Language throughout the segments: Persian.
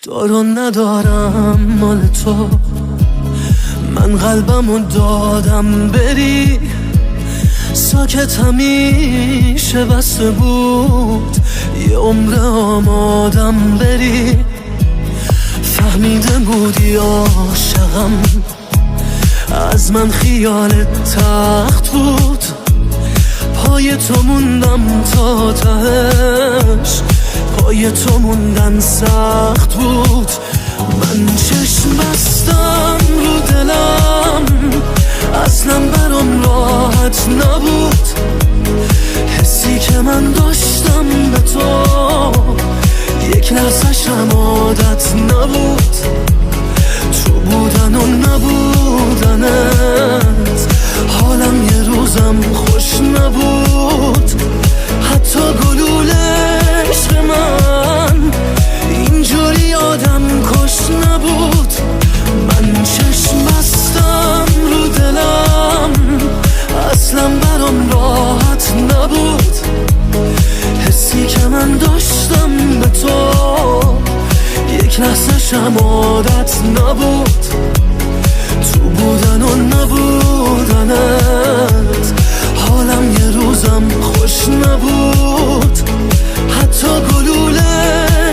دارو ندارم مال تو، من قلبمو دادم بری، ساکت همیشه بسته بود، یه عمر آمادم بری. فهمیده بودی عاشقم، از من خیالت تخت بود، پای تو موندم تا تهش، پای تو موندن سخت بود. من چشم بستم رو دلم، اصلا برام راحت نبود، حسی که من داشتم به تو یک لحظه‌شم عادت نبود، تو بودن و نبودنت حالم یه روزم خوش نبود، حتی گلوله عشق من اینجوری آدم کش نبود. من چشم بستم رو دلم، اصلا برام راحت نبود، حسی که من داشتم به تو یک لحظه‌شم عادت نبود، تو بودن و نبودنت حالم یه روزم خوش نبود، حتی گلوله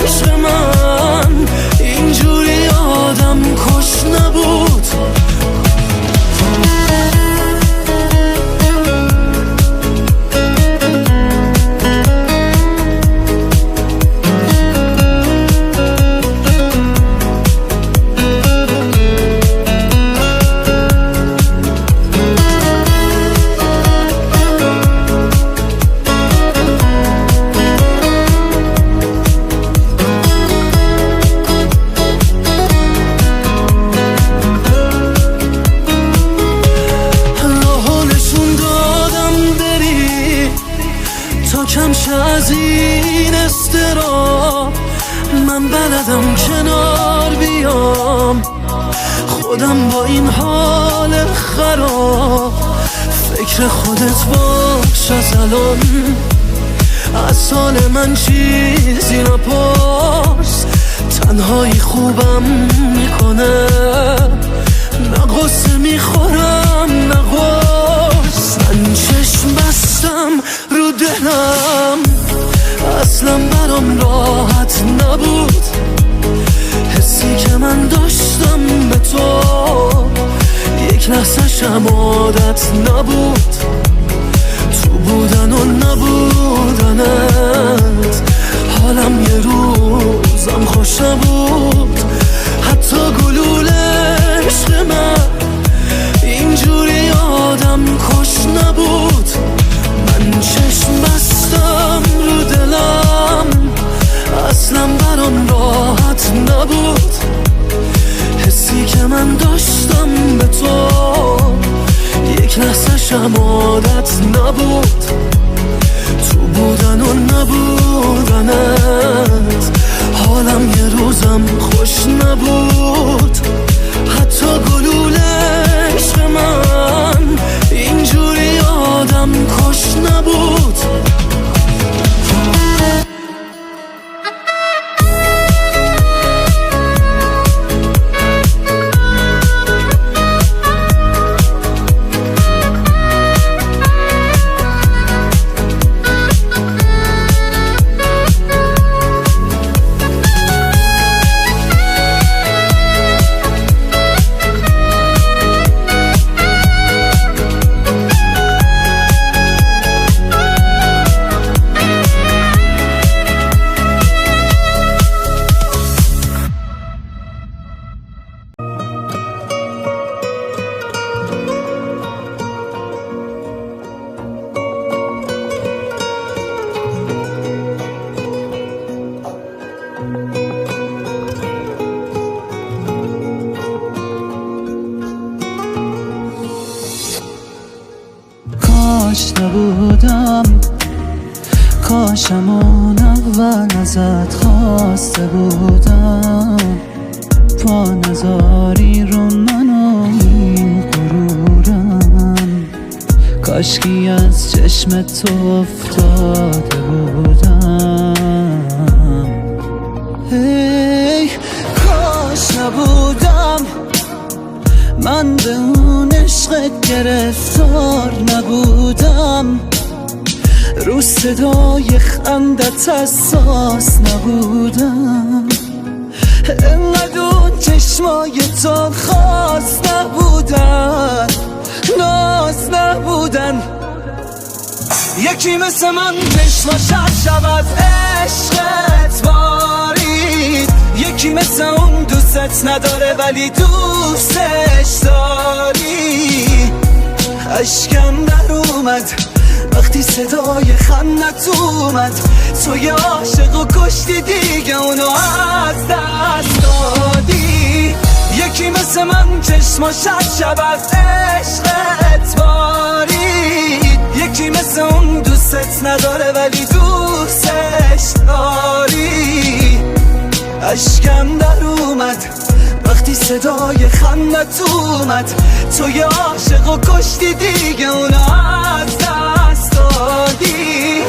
عشق من اینجوری آدم کش نبود. از این استرا من بلدم کنار بیام، خودم با این حال خراب، فکر خودت باش از الان، از حال من چیزی نپرس، تنهایی خوبم میکنه، نه غصه میخورم نه غصه. من چشم بستم رو دلم، اصلا برام راحت نبود، حسی که من داشتم به تو یک لحظه‌شم عادت نبود، تو بودن و نبودنت حالم یه روزم خوش نبود، حتی گلوله عشق من اینجوری آدم کش نبود. من چشم بستم رو دلم، اصلا برام راحت نبود، حسی که من داشتم به تو یک لحظه‌شم عادت نبود، تو بودن و نبودنت حالم یه روزم خوش نبود، حتی گلوله عشق من اینجوری آدم کش نبود. کاش نبودم، کاشم اون اول ازت خواسته بودم، پا نذاری رو من و این غرورم، کاشکی از چشم تو افتاده بودم. هی کاش نبودم من به اون عشقت گرفتار نبودم، رو صدای خندت حساس نبودم، انقدر اون چشمای تو خاص نبودن، ناز نبودن. یکی مثل من چشماش شب از عشقت بارید، یکی مثل اون دوستت نداره ولی دوستش داری. اشکم در اومد وقتی صدای خندت اومد، توی عاشق و کشتی دیگه اونو از دست دادی. یکی مثل من چشماش شب از عشقت بارید، یکی مثل اون دوستت نداره ولی دوستش داری. اشکم در اومد وقتی صدای خندت اومد، توی عاشق و کشتی دیگه اونو از دست دادی.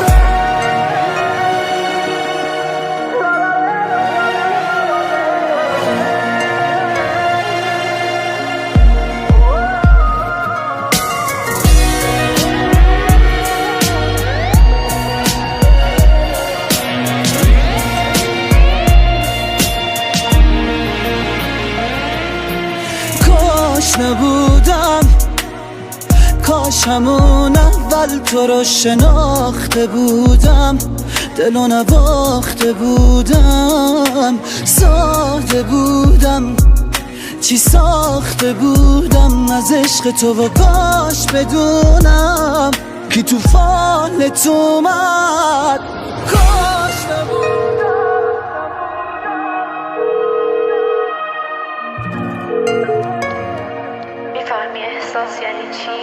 کاش نبودم، کاش همون اول تو رو شناخته بودم، دلو نباخته بودم، ساده بودم، چی ساخته بودم از عشق تو و کاش بدونم که توفانت اومد. کاش نبودم. میفهمی احساس یعنی چی؟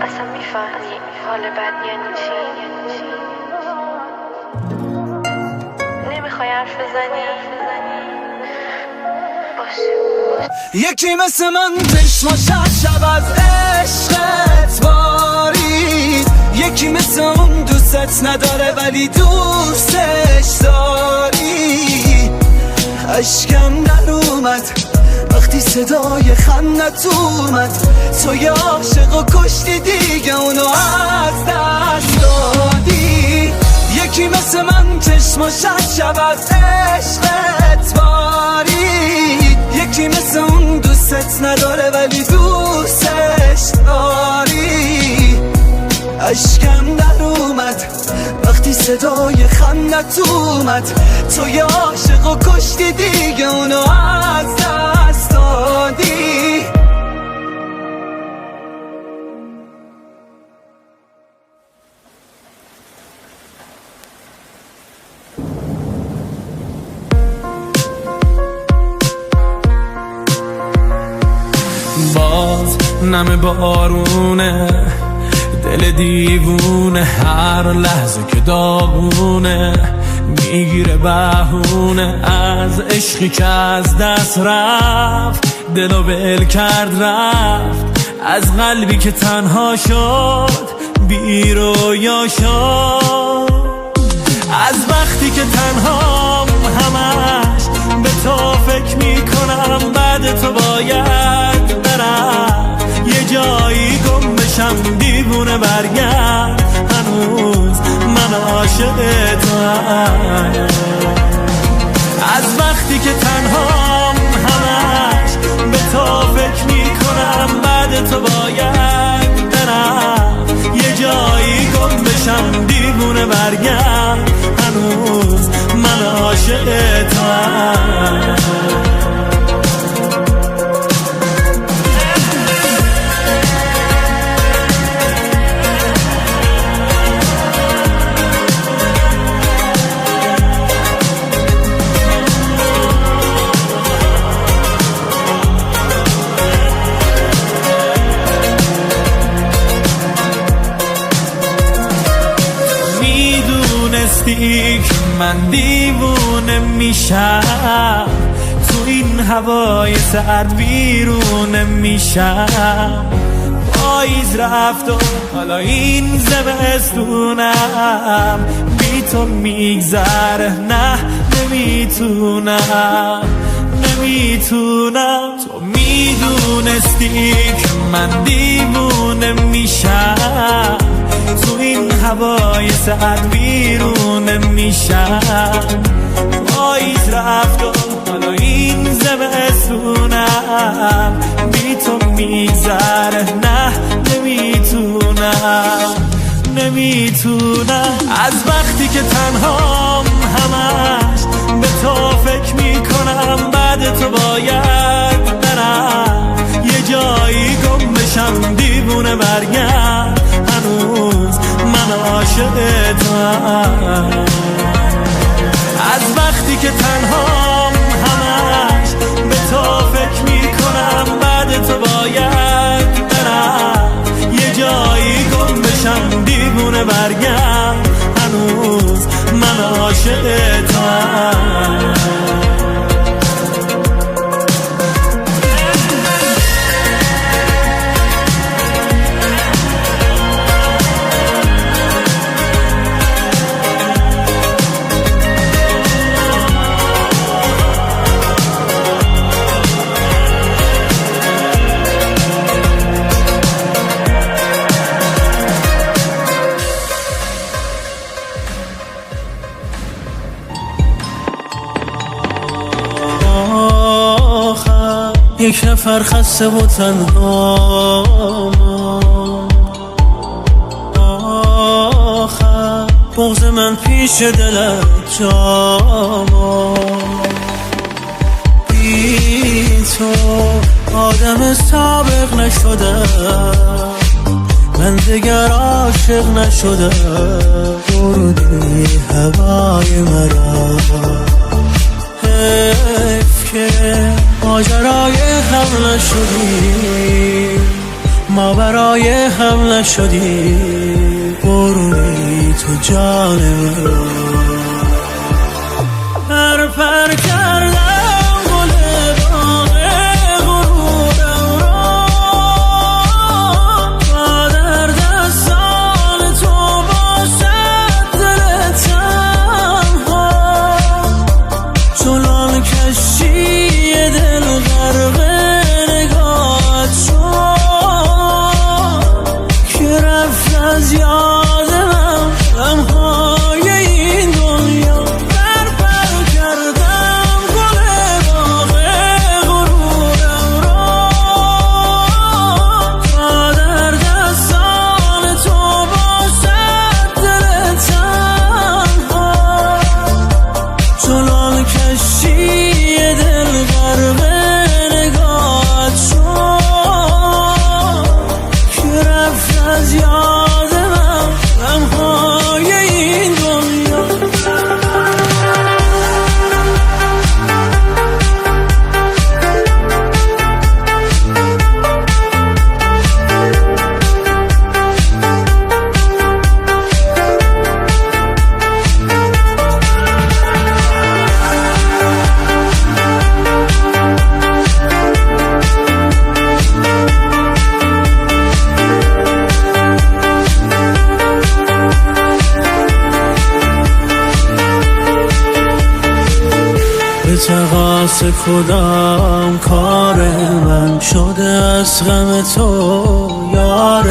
اصلا میفهمی حال بد یعنی چی؟ نمیخوای حرف بزنی؟ باشه. یکی مثل من چشماش شب از عشقت بارید، یکی مثل اون دوستت نداره ولی دوستش داری. اشکم در اومد وقتی صدای خندت اومد، توی عاشق و کشتی دیگه اونو از دست دادی. یکی مثل من چشماش شب از عشقت بارید، یکی مثل اون دوستت نداره ولی دوستش داری. اشکم در اومد وقتی صدای خندت اومد، توی عاشق و کشتی دیگه اونو از دست دادی. باز نم بارونه، دل دیوونه، هر لحظه که داغونه میگیره بهونه از عشقی که از دست رفت، دلو ول کرد رفت، از قلبی که تنها شد بی رویا شد، از وقتی که تنهام همش به تو فکر میکنم، بعد تو باید برم یه جایی گم بشم، دیوونه برگرد هنوز من عاشق توام. از وقتی که تنهام همش به تو فکر میکنم، بعد تو باید برم یه جایی گم بشم، دیوونه برگرد هنوز من عاشق توام. من دیوونه میشم تو این هوای سرد، بیرونه میشم، پاییز رفت و حالا این زمستونم بی تو میگذره، نه نمیتونم تو میدونستی که من دیوونه میشم تو این هوای سرد بیرونه میشم پاییز رفت و حالا این زمستونم بی تو میگذره نه نمیتونم از وقتی که تنهام همش به تو فکر میکنم بعد تو باید برم یه جایی گم بشم دیوونه مرگم هنوز من عاشق توام از وقتی که تنهام همش به تو فکر میکنم بعد تو باید برم یه جایی گم بشم دیوونه برگم هنوز من عاشق توام یک نفر خسته و تنها آخر بغض من پیش دلت جاما بی تو آدم سابق نشدم من دیگر عاشق نشدم بردی هوای مرا حیف که ماجرای هم نشدی ما برای هم نشدی برونی تو جان من پر کردم گل باغ غرورم را با در دستان تو باشد دل تنها چنان کشی دل غرق نگاهت شد که رفت از یاد من غمهای این دنیا پر کردم گل باغ غرورم را تا در دستان تو باشد دل تنها چنان کشی دل غرق نگاهت شد که رفت از یاد من غمهای این دنیا به تقاس کدام کار من شده از غم تو یار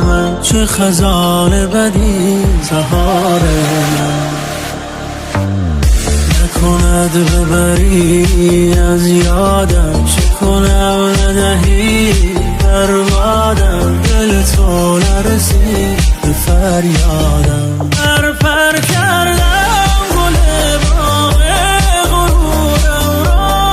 من چه خزان بدی زهار من نکند ببری از یادم چه کنم ندهی بربادم دل تو نرسی به فریادم پر کردم گل باغ غرورم را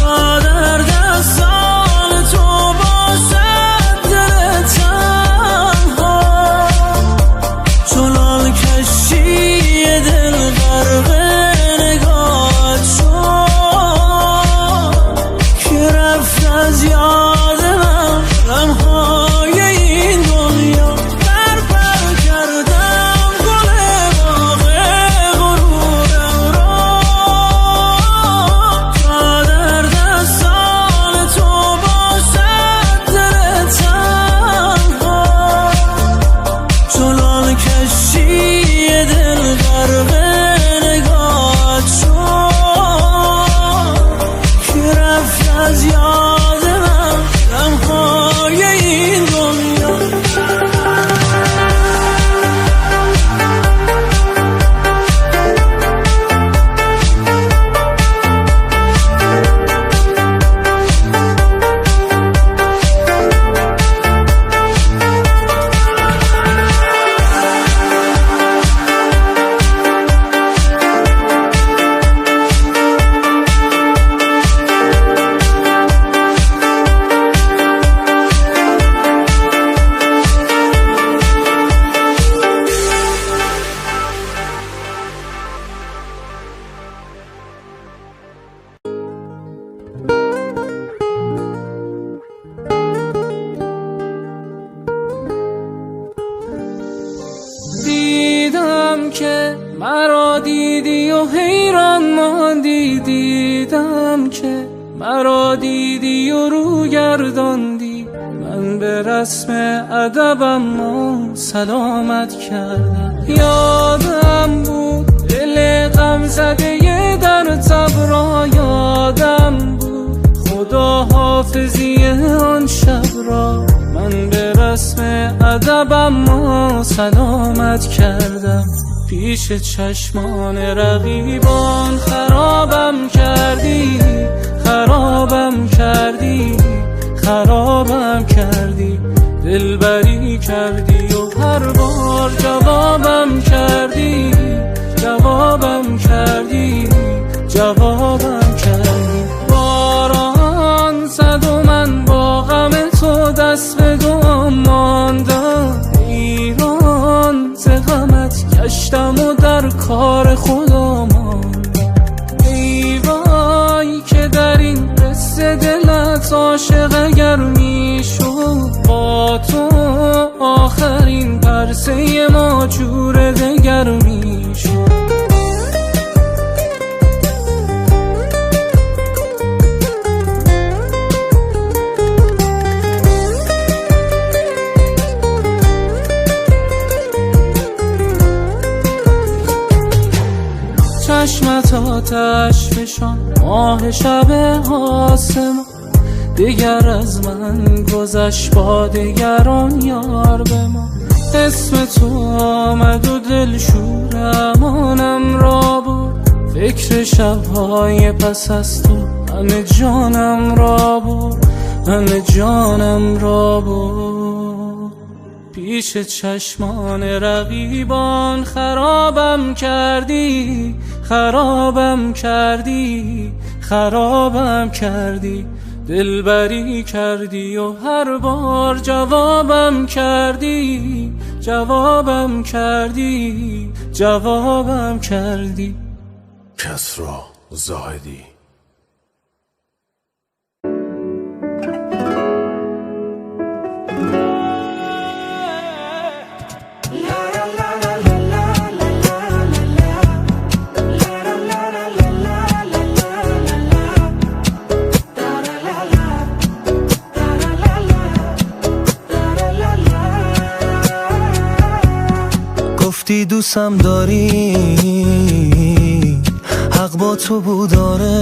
تا در دستان تو باشد دل تنها چنان کشی دل غرق نگاهت شد که رفت از یاد من غمهای این دنیا پر مرا دیدی و حیران ماندی، دیدم که مرا دیدی و رو گرداندی. من به رسم ادبم ما سلامت کردم. یادم بود دل غم زده در تب را، یادم بود خدا حافظی آن شب را. من به رسم ادبم ما سلامت کردم. پیش چشمان رقیبان خرابم کردی، خرابم کردی، خرابم کردی. دلبری کردی و هر بار جوابم کردی، جوابم کردی، جوابم کردی. باران زد و من با غم تو دست به دعا ماندم. ایران ز غمت گشتم و در کار خدا ماندم. ای وای که در این قصه دلت عاشق اگر میشد، با تو آخرین پرسه ما جور دگر میشد. چشمت آتش فشان ماه شب آسمان، دیگر از من گذشت با دگران یار به ما. اسم تو آمد و دل شورمانم را برد، فکر شبهای پس از تو همه جانم را برد، همه جانم را برد. پیش چشمان رقیبان خرابم کردی، خرابم کردی، خرابم کردی. دلبری کردی و هر بار جوابم کردی، جوابم کردی، جوابم کردی. کسری زاهدی. گفتی دوستم داری، حق با تو بود داره،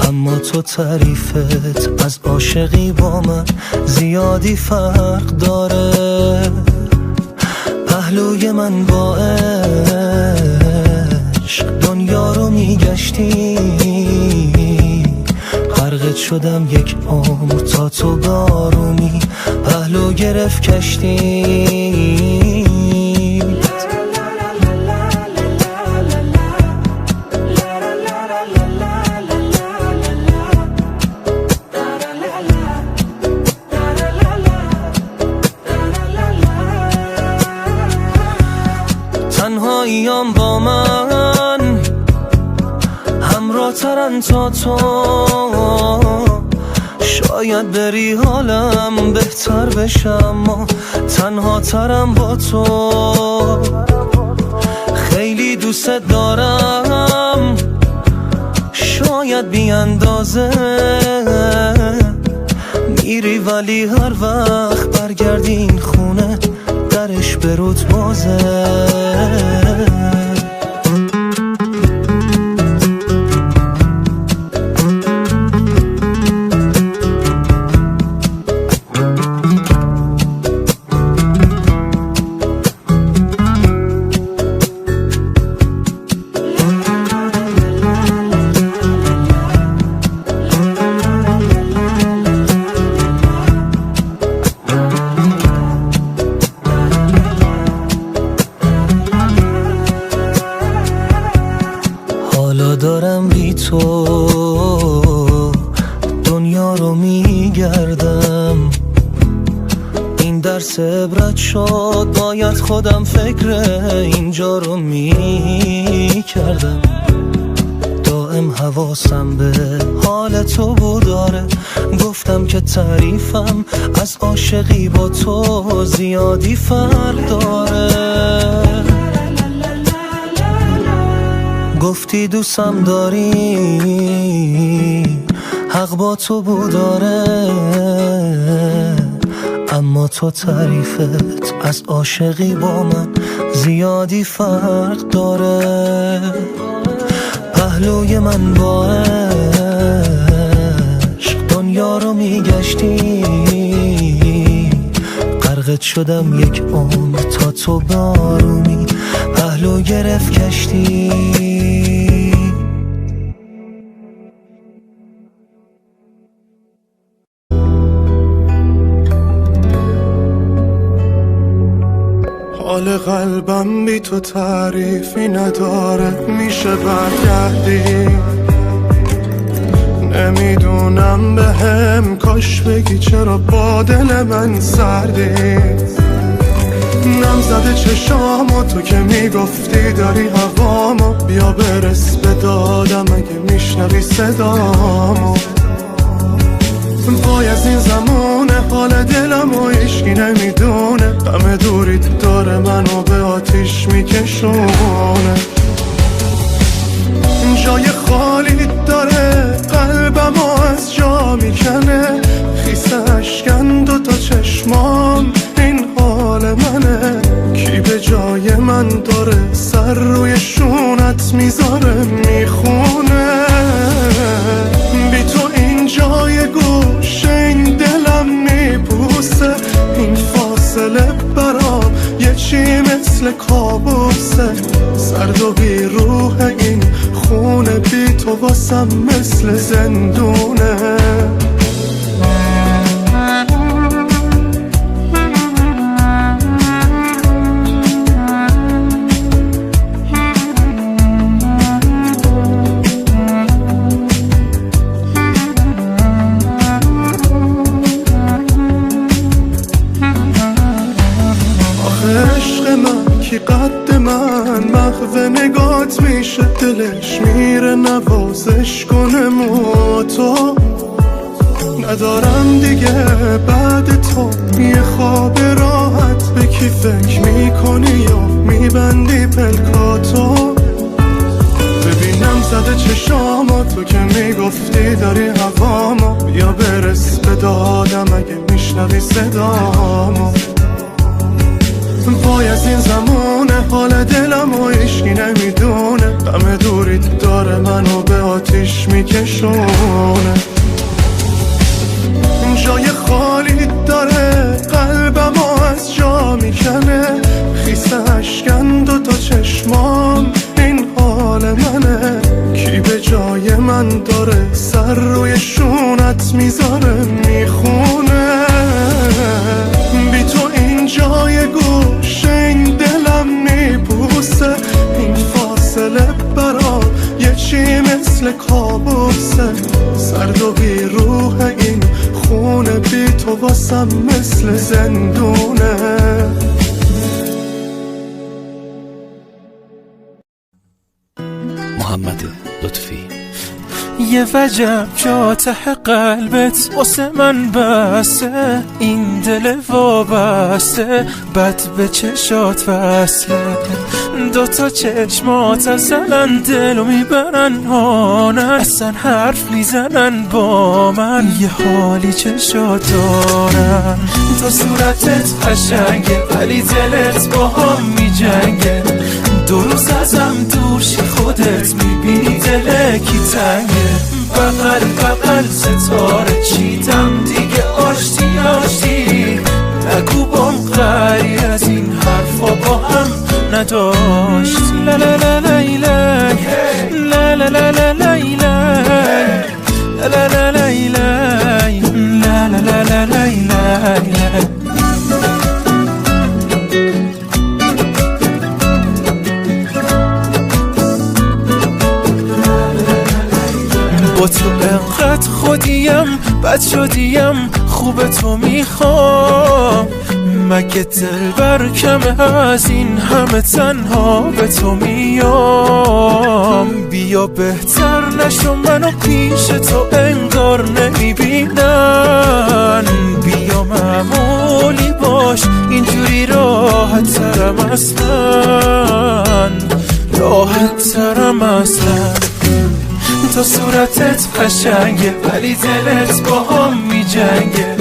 اما تو تعریفت از عاشقی با من زیادی فرق داره. پهلوی من با عشق دنیا رو میگشتی، غرقت شدم یک عمر تا تو بارونی پهلو گرفت کشتی. تنهاییام با من همراه ترن تا تو، شاید بری حالم بهتر بشه، اما تنها ترم با تو. خیلی دوست دارم، شاید بی اندازه، میری ولی هر وقت برگردی این خونه درش برود بازه. دارم بی تو دنیا رو میگردم، این درس عبرت شد، باید خودم فکر اینجا رو میکردم. دائم حواسم به حال تو بود داره، گفتم که تعریفم از عاشقی با تو زیادی فرق داره. میگفتی دوستم داری، حق با تو بوداره، اما تو تعریفت از عاشقی با من زیادی فرق داره. پهلوی من با عشق دنیا رو میگشتی، غرقت شدم یک عمر تا تو بارومی پهلو گرفت کشتی. حال قلبم بی تو تعریفی نداره، میشه برگردی؟ نمیدونم بهم کاش بگی چرا با دل من سردی. نم زده چشامو تو که میگفتی داری هوامو، بیا برس به دادم اگه میشنوی صدامو. وای از این زمونه حال دلم و عشقی نمیدونه، غم دوریت داره منو به آتیش میکشونه. جای خالی داره قلبم و از جا میکنه، خیس اشکن دو تا چشمام این حال منه. کی به جای من داره سر روی شونت میذاره میخونه، بی تو این جای گوشه این دلم میبوسه. این فاصله برام یه چی مثل کابوسه، سرد و بی روح این خونه بی تو واسم مثل زندونه. قد من محو نگات میشه، دلش میره نوازش کنه مو تو. ندارم دیگه بعد تو یه خواب راحت، به کی فکر میکنی یا میبندی پلکاتو. ببینم زده چشامو تو که میگفتی داری هوامو، بیا برس به دادم اگه میشنوی صدامو. وای از این زمونه حال دلم و عشقی نمیدونه، غم دوریت داره منو به آتیش میکشونه. جای خالی داره قلبم و از جا میکنه، خیس اشکن دو تا چشمام این حال منه. کی به جای من داره سر روی شونت میذاره میخونه، بی تو این جای گوشه این دلم میبوسه. این فاصله برام یه چی مثل کابوسه، سرد و بی روح این خونه بی تو واسم مثل زندونه. محمد لطفی. یه وجب جا ته قلبت واسه من بسته، این دل وابسته بد به چشات وصله. دوتا چشمات ازلن دلو میبرن هانن، اصلا حرف میزنن با من، یه حالی چشات دارن. تو صورتت قشنگه ولی دلت با هم میجنگه، دو روز ازم دور شی خودت میبینی دل کی تنگه. بغل بغل ستاره چیدم دیگه آشتی آشتی، نگو بام غری از این حرفا با هم نداشتی. لا لا لا لا لا لا لا لا لا لا لا لا لا لا لا. با تو انقدر خودیم بد شدیم خوب تو میخوام، مگه دلبر کمه از این همه تنها به تو میام. بیا بهتر نشو منو پیش تو انگار نمیبینن، بیا معمولی باش اینجوری راحت ترم از من، راحت بدترم اصلا. تا صورتت قشنگه ولی دلت با هم می جنگه.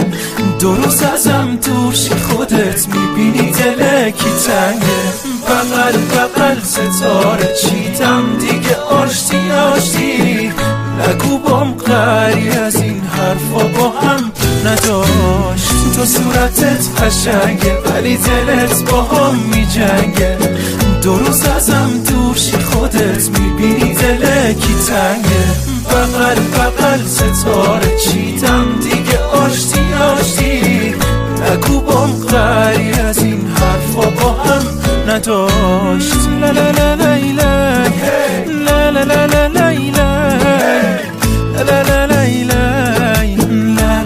دو روز ازم دورشی خودت میبینی دل کی تنگه. بغل بغل ستاره چیدم دیگه آشتی نگو بام قری از این حرفا با هم نداشت. تو صورتت قشنگه ولی دلت با هم می جنگه. دو روز ازم دورشی خودت میبینی دل کی تنگه. بغل بغل ستاره چیدم دیگه آشتی نگو بام قری از این حرفا با هم نداشت. لا لا لا لا لا لا لا لا لا لا لا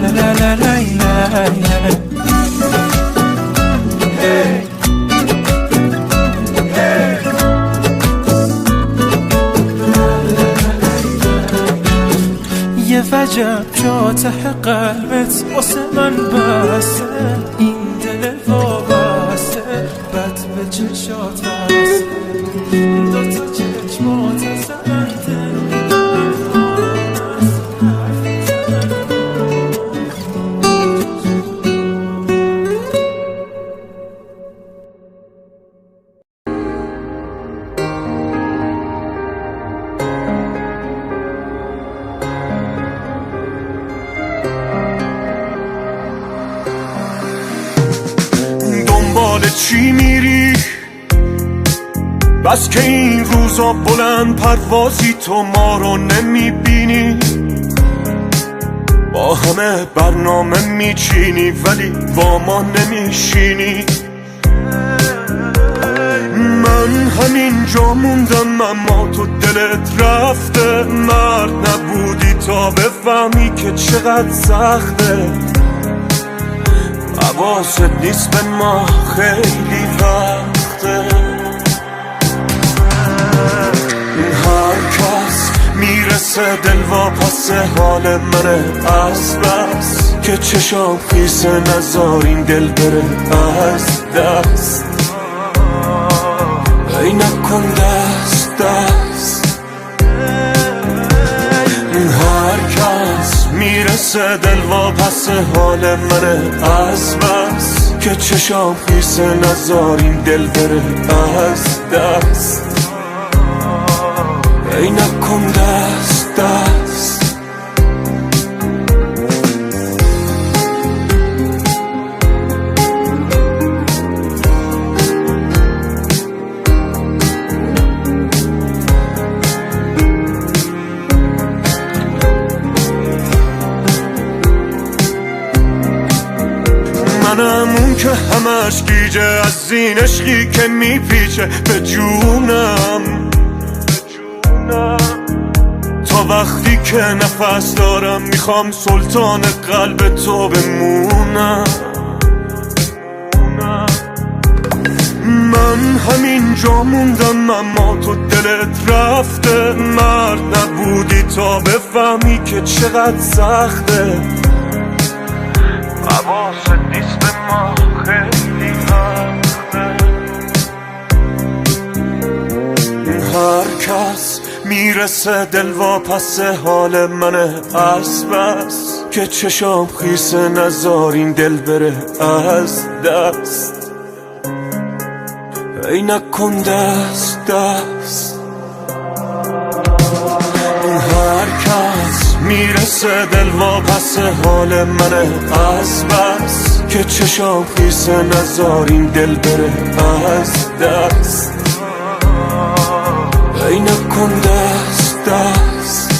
لا لا لا لا. یه وجب جا ته قلبت واسه من بسته. این دل وابسته بد به چشات واسه. دوتا چشمات زن چی میری؟ بس که این روزا بلند پروازی تو ما رو نمیبینی. با همه برنامه میچینی ولی با ما نمیشینی. من همینجا موندم اما تو دلت رفته. مرد نبودی تا بفهمی که چقدر سخته. حواست نیست به ما خیلی وقته. هر کس میرسه دل واپس حال منه از بس که چشام خیسه نزار این دل بره از دست. ای نکن دست دست. هر کس میرسه دل واپس حال منه از بس که چشام خیسه نزار این دل بره از دست. ای نکن دست دست. منم اون که همش گیجه از این عشقی که میپیچه به جونم. تا وقتی که نفس دارم میخوام سلطان قلب تو بمونم. من همینجا موندم اما تو دلت رفته. مرد نبودی تا بفهمی که چقدر سخته. حواست نیست به ما خیلی وقته. هر کس میرسه دل واپس حال منه از بس که چشام خیسه نزار این دل بره از دست. ای نکن دست دست. هر کس میرسه دل واپس حال منه از بس که چشام خیسه نزار این دل بره از دست. ای نکن دست دست.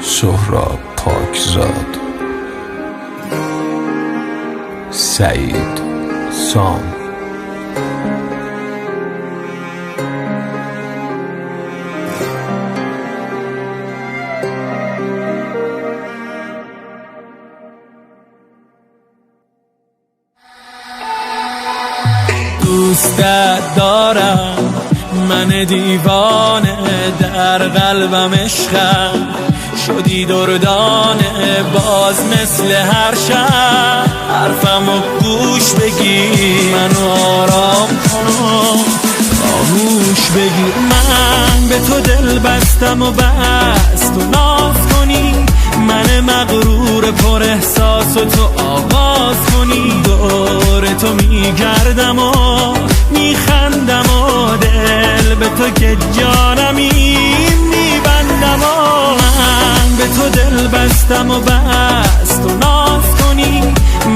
سهراب پاکزاد، سعید سام. دوستت دارم، من دیوانه در قلبم عشقم، شدی دردانه باز مثل هر شب، حرفمو گوش بگیر منو آرام کن، آغوش بگیر. من به تو دل بستم و بس تو ناز کنی، من مغرور پر احساس و تو آغاز کنی، دور تو میگردم و میخندم و دل به تو که جانمی میبندم و من به تو دل بستم و بس تو ناز کنی،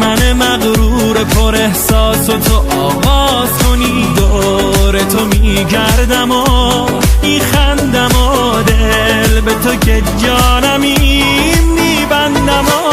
من مغرور پر احساس و تو آغاز کنی، دور تو میگردم و میخندم و دل به تو که جانمی میبندم و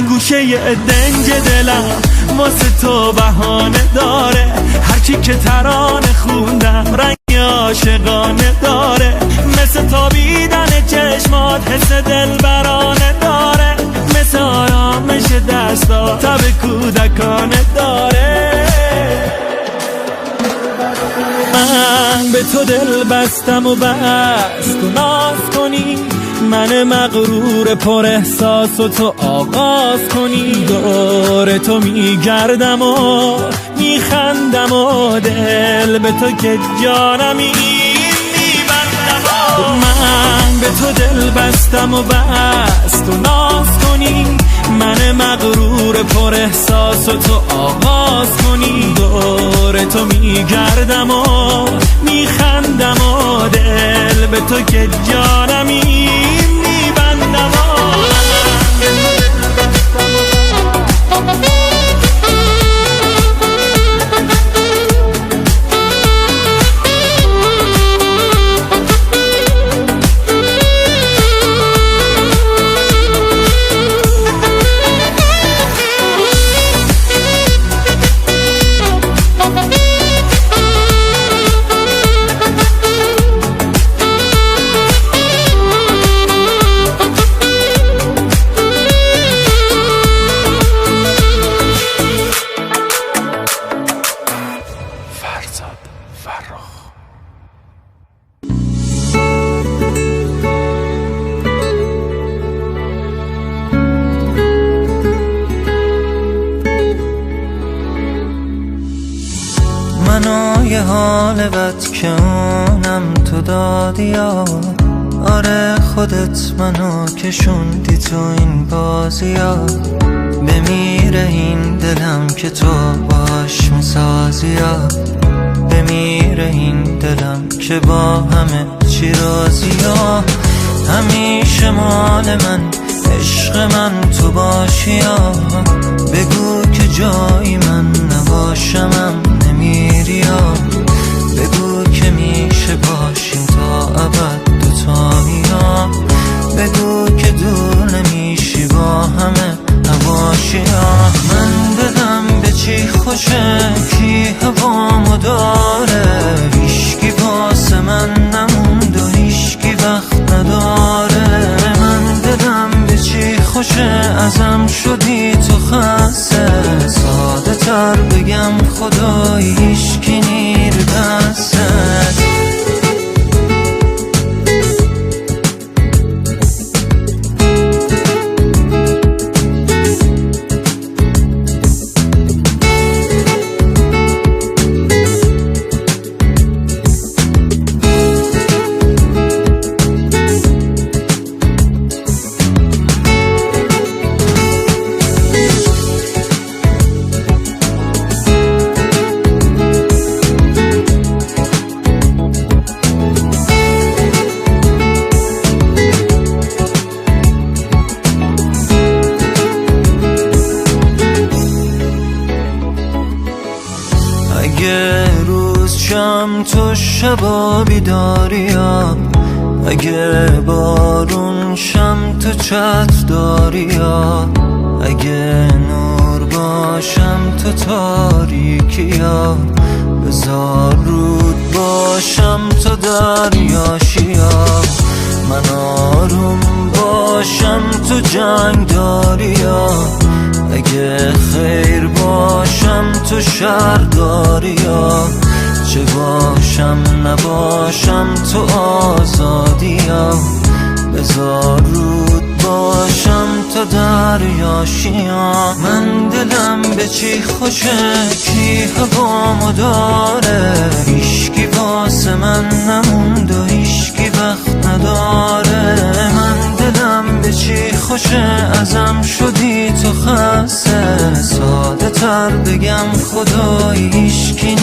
گوشه دنج دلم واسه تو بهانه داره، هرچی که ترانه خوندم رنگ عاشقانه داره، مثل تابیدن چشمات حس دلبرانه داره، مثل آرامش دستا تب کودکانه داره. من به تو دل بستم و بس تو ناز کنی، من مغرور پر احساس و تو آغاز کنی، دور تو میگردم و میخندم و دل به تو که جانمی میبندم و من به تو دل بستم و بس تو ناز کنی، من مغرور پر احساس و تو آغاز کنی، دور تو میگردم و میخندم و دل به تو که جانمی میبندم و منو یه حال بد که اونم تو دادی یا آره خودت منو کشوندی تو این بازی ها، بمیره این دلم که تو باش میسازی یا بمیره این دلم که با همه چی راضی یا همیشه مال من عشق من تو باشی یا بگو که جایی من نباشمم نمیری یا بگو که میشه باشیم تا ابد دوتایی یا بگو که دور نمیشی با همه هواشی یا من دلم به چی خوشه کی هوامو داره، هیشکی واسه من نموند و هیشکی وقت نداره، من دلم به چی خوشه ازم شدی تو خسته، ساده تر بگم خدایی هیشکی نیست شبا بیداریا، اگه بارون شم تو چت داریا، اگه نور باشم تو تاریکیا، بذار رود باشم تو دریاشیا، من آروم باشم تو جنگ داریا، اگه خیر باشم تو شر داریا، چه باشم نباشم تو آزادیا، بذار رود باشم تو دریاشیا. من دلم به چی خوشه کی هوامو داره، هیشکی واسه من نموند و هیشکی وقت نداره. من دلم به چی خوشه ازم شدی تو خسته، ساده تر بگم خدایی هیشکی